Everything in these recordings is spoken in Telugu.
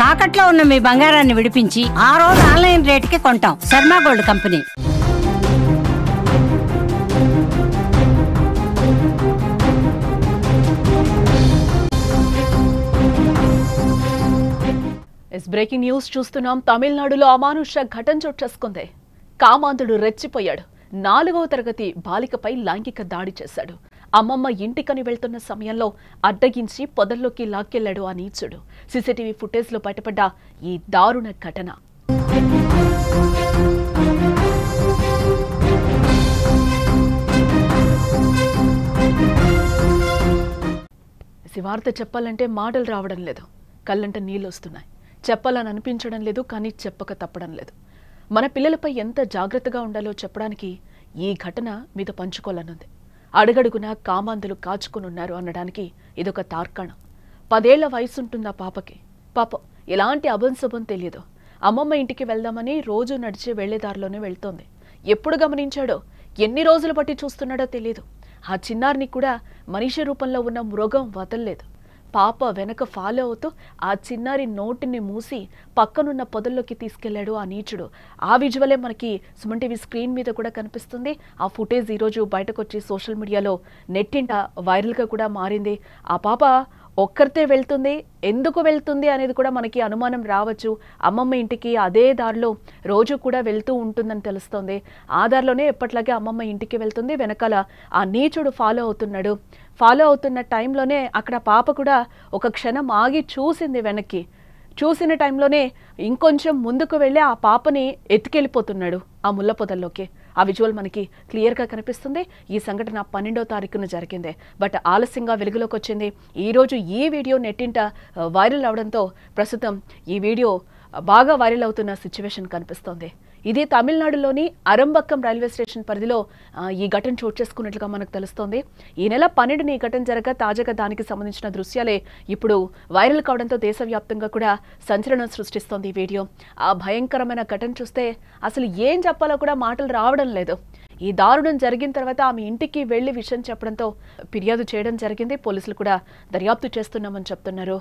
తాకట్లో ఉన్న మీ బంగారాన్ని విడిపించి ఆ రోజు ఆన్లైన్ రేటుకి కొంటాం. Sharma gold company. Breaking news చూస్తున్నాం. తమిళనాడులో అమానుష ఘటన చోటు చేసుకుంది. కామాంధుడు రెచ్చిపోయాడు. 4వ తరగతి బాలికపై లైంగిక దాడి చేశాడు. అమ్మమ్మ ఇంటికని వెళ్తున్న సమయంలో అడ్డగించి పొదల్లోకి లాక్కెళ్లాడు ఆ నీచుడు. సీసీటీవీ ఫుటేజ్ లో బయటపడ్డ ఈ దారుణ ఘటన. ఈ వార్త చెప్పాలంటే మాటలు రావడం లేదు, కళ్ళంట నీళ్ళు వస్తున్నాయి. చెప్పాలని అనిపించడం లేదు, కానీ చెప్పక తప్పడం లేదు. మన పిల్లలపై ఎంత జాగ్రత్తగా ఉండాలో చెప్పడానికి ఈ ఘటన మీద పంచుకోవాలనుంది. అడుగడుగున కామాంధులు కాచుకునున్నారు అనడానికి ఇదొక తార్కాణం. 10 ఏళ్ల వయసుంటుంది ఆ పాపకి. పాపం ఎలాంటి అభంశుభం తెలియదు. అమ్మమ్మ ఇంటికి వెళ్దామని రోజు నడిచి వెళ్లేదారిలోనే వెళ్తోంది. ఎప్పుడు గమనించాడో, ఎన్ని రోజులు బట్టి చూస్తున్నాడో తెలియదు. ఆ చిన్నారిని కూడా మనిషి రూపంలో ఉన్న మృగం వదల్లేదు. పాప వెనక ఫాలో అవుతూ ఆ చిన్నారి నోటిని మూసి పక్కనున్న పొదల్లోకి తీసుకెళ్లాడు ఆ నీచుడు. ఆ విజువలే మనకి సుమన్ టీవీ స్క్రీన్ మీద కూడా కనిపిస్తుంది. ఆ ఫుటేజ్ ఈరోజు బయటకు వచ్చి సోషల్ మీడియాలో నెట్టింట వైరల్గా కూడా మారింది. ఆ పాప ఒక్కరితే వెళ్తుంది, ఎందుకు వెళ్తుంది అనేది కూడా మనకి అనుమానం రావచ్చు. అమ్మమ్మ ఇంటికి అదే దారిలో రోజు కూడా వెళ్తూ ఉంటుందని తెలుస్తోంది. ఆ దారిలోనే ఎప్పట్లాగే అమ్మమ్మ ఇంటికి వెళ్తుంది. వెనకాల ఆ నీచుడు ఫాలో అవుతున్నాడు. ఫాలో అవుతున్న టైంలోనే అక్కడ పాప కూడా ఒక క్షణం ఆగి చూసింది. వెనక్కి చూసిన టైంలోనే ఇంకొంచెం ముందుకు వెళ్ళి ఆ పాపని ఎత్తుకెళ్ళిపోతున్నాడు ఆ ముళ్ళ పొదల్లోకి. ఆ విజువల్ మనకి క్లియర్గా కనిపిస్తుంది. ఈ సంఘటన 12వ తారీఖున జరిగింది. బట్ ఆలస్యంగా వెలుగులోకి వచ్చింది. ఈరోజు ఈ వీడియో నెట్టింట వైరల్ అవడంతో ప్రస్తుతం ఈ వీడియో బాగా వైరల్ అవుతున్న సిచ్యువేషన్ కనిపిస్తోంది. ఇది తమిళనాడులోని అరంబక్కం రైల్వే స్టేషన్ పరిధిలో ఈ ఘటన చోటు చేసుకున్నట్లుగా మనకు తెలుస్తోంది. ఈ నెల 12న ఈ ఘటన జరగ తాజాగా దానికి సంబంధించిన దృశ్యాలే ఇప్పుడు వైరల్ కావడంతో దేశవ్యాప్తంగా కూడా సంచలనం సృష్టిస్తోంది ఈ వీడియో. ఆ భయంకరమైన ఘటన చూస్తే అసలు ఏం చెప్పాలో కూడా మాటలు రావడం లేదు. ఈ దారుణం జరిగిన తర్వాత ఆమె ఇంటికి వెళ్లి విషయం చెప్పడంతో ఫిర్యాదు చేయడం జరిగింది. పోలీసులు కూడా దర్యాప్తు చేస్తున్నామని చెప్తున్నారు.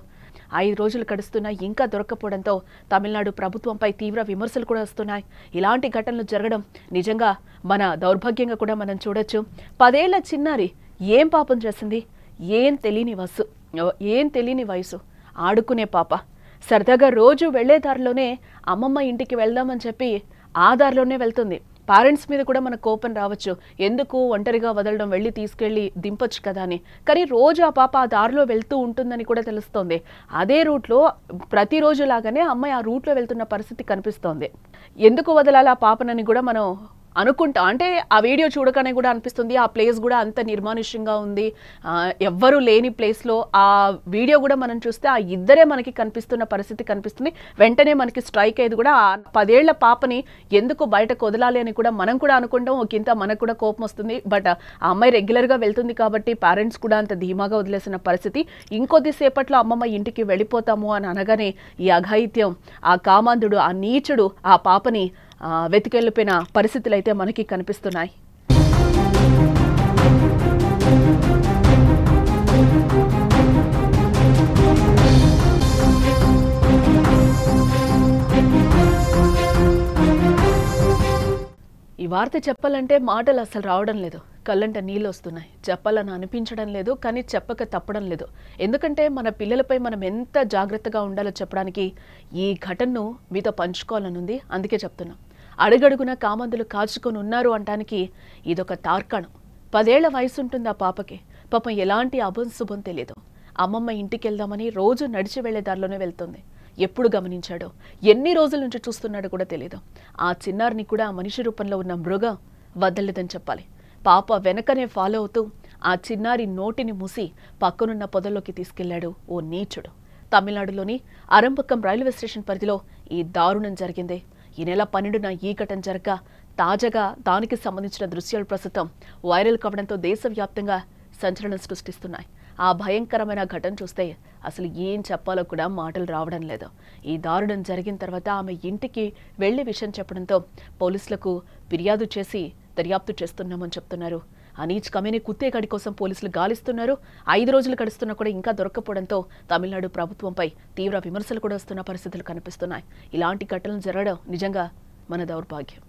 5 రోజులు గడుస్తున్నా ఇంకా దొరక్కపోవడంతో తమిళనాడు ప్రభుత్వంపై తీవ్ర విమర్శలు కూడా వస్తున్నాయి. ఇలాంటి ఘటనలు జరగడం నిజంగా మన దౌర్భాగ్యంగా కూడా మనం చూడొచ్చు. 10 ఏళ్ల చిన్నారి ఏం పాపం చేసింది? ఏం తెలియని వయసు, ఆడుకునే పాప. సరదాగా రోజు వెళ్లే దారిలోనే అమ్మమ్మ ఇంటికి వెళ్దామని చెప్పి ఆ దారిలోనే వెళ్తుంది. పేరెంట్స్ మీద కూడా మన కోపం రావచ్చు, ఎందుకు ఒంటరిగా వదలడం, వెళ్ళి తీసుకెళ్లి దింపొచ్చు కదా అని. కానీ రోజు ఆ పాప ఆ దారిలో వెళ్తూ ఉంటుందని కూడా తెలుస్తోంది. అదే రూట్లో ప్రతిరోజు లాగానే అమ్మాయి ఆ రూట్లో వెళ్తున్న పరిస్థితి కనిపిస్తోంది. ఎందుకు వదలాలి ఆ పాపనని కూడా మనం అనుకుంటా. అంటే ఆ వీడియో చూడగానే కూడా అనిపిస్తుంది ఆ ప్లేస్ కూడా అంత నిర్మానుష్యంగా ఉంది, ఎవ్వరూ లేని ప్లేస్లో. ఆ వీడియో కూడా మనం చూస్తే ఆ ఇద్దరే మనకి కనిపిస్తున్న పరిస్థితి కనిపిస్తుంది. వెంటనే మనకి స్ట్రైక్ అయ్యేది కూడా 10 ఏళ్ల పాపని ఎందుకు బయటకు వదలాలి అని కూడా మనం కూడా అనుకుంటాం. ఒకంత మనకు కూడా కోపం వస్తుంది. బట్ ఆ అమ్మాయి రెగ్యులర్గా వెళ్తుంది కాబట్టి పేరెంట్స్ కూడా అంత ధీమాగా వదిలేసిన పరిస్థితి. ఇంకొద్దిసేపట్లో అమ్మమ్మ ఇంటికి వెళ్ళిపోతాము అని అనగానే ఈ అఘాయిత్యం, ఆ కామాంధుడు, ఆ నీచుడు ఆ పాపని వెతికెళ్ళిపోయిన పరిస్థితులు అయితే మనకి కనిపిస్తున్నాయి. ఈ వార్త చెప్పాలంటే మాటలు అసలు రావడం లేదు, కళ్ళంట నీళ్ళు వస్తున్నాయి. చెప్పాలని అనిపించడం లేదు, కానీ చెప్పక తప్పడం లేదు. ఎందుకంటే మన పిల్లలపై మనం ఎంత జాగ్రత్తగా ఉండాలో చెప్పడానికి ఈ ఘటనను మీతో పంచుకోవాలనుంది. అందుకే చెప్తున్నాం. అడుగడుగున కామందులు కాచుకొని ఉన్నారు అంటానికి ఇదొక తార్కాణం. 10 ఏళ్ల వయసు ఉంటుంది ఆ పాపకి. పాపం ఎలాంటి అభంశుభం తెలియదు. అమ్మమ్మ ఇంటికి వెళ్దామని రోజు నడిచి వెళ్లే దారిలోనే వెళ్తుంది. ఎప్పుడు గమనించాడో, ఎన్ని రోజుల నుంచి చూస్తున్నాడో కూడా తెలియదు. ఆ చిన్నారిని కూడా మనిషి రూపంలో ఉన్న మృగం వదలలేదని చెప్పాలి. పాప వెనకనే ఫాలో అవుతూ ఆ చిన్నారి నోటిని మూసి పక్కనున్న పొదల్లోకి తీసుకెళ్లాడు ఓ నీచుడు. తమిళనాడులోని అరంబక్కం రైల్వే స్టేషన్ పరిధిలో ఈ దారుణం జరిగింది. ఈ నెల 12న ఈ ఘటన జరగ తాజాగా దానికి సంబంధించిన దృశ్యాలు ప్రస్తుతం వైరల్ కావడంతో దేశవ్యాప్తంగా సంచలనం సృష్టిస్తున్నాయి. ఆ భయంకరమైన ఘటన చూస్తే అసలు ఏం చెప్పాలో కూడా మాటలు రావడం లేదు. ఈ దారుణం జరిగిన తర్వాత ఆమె ఇంటికి వెళ్లి విషయం చెప్పడంతో పోలీసులకు ఫిర్యాదు చేసి దర్యాప్తు చేస్తున్నామని చెప్తున్నారు. ఆ నీచ్ కమేని కుత్తేగాడి కోసం పోలీసులు గాలిస్తున్నారు. 5 రోజులు గడుస్తున్నా కూడా ఇంకా దొరక్కపోవడంతో తమిళనాడు ప్రభుత్వంపై తీవ్ర విమర్శలు కూడా వస్తున్న పరిస్థితులు కనిపిస్తున్నాయి. ఇలాంటి ఘటనలు జరగడం నిజంగా మన దౌర్భాగ్యం.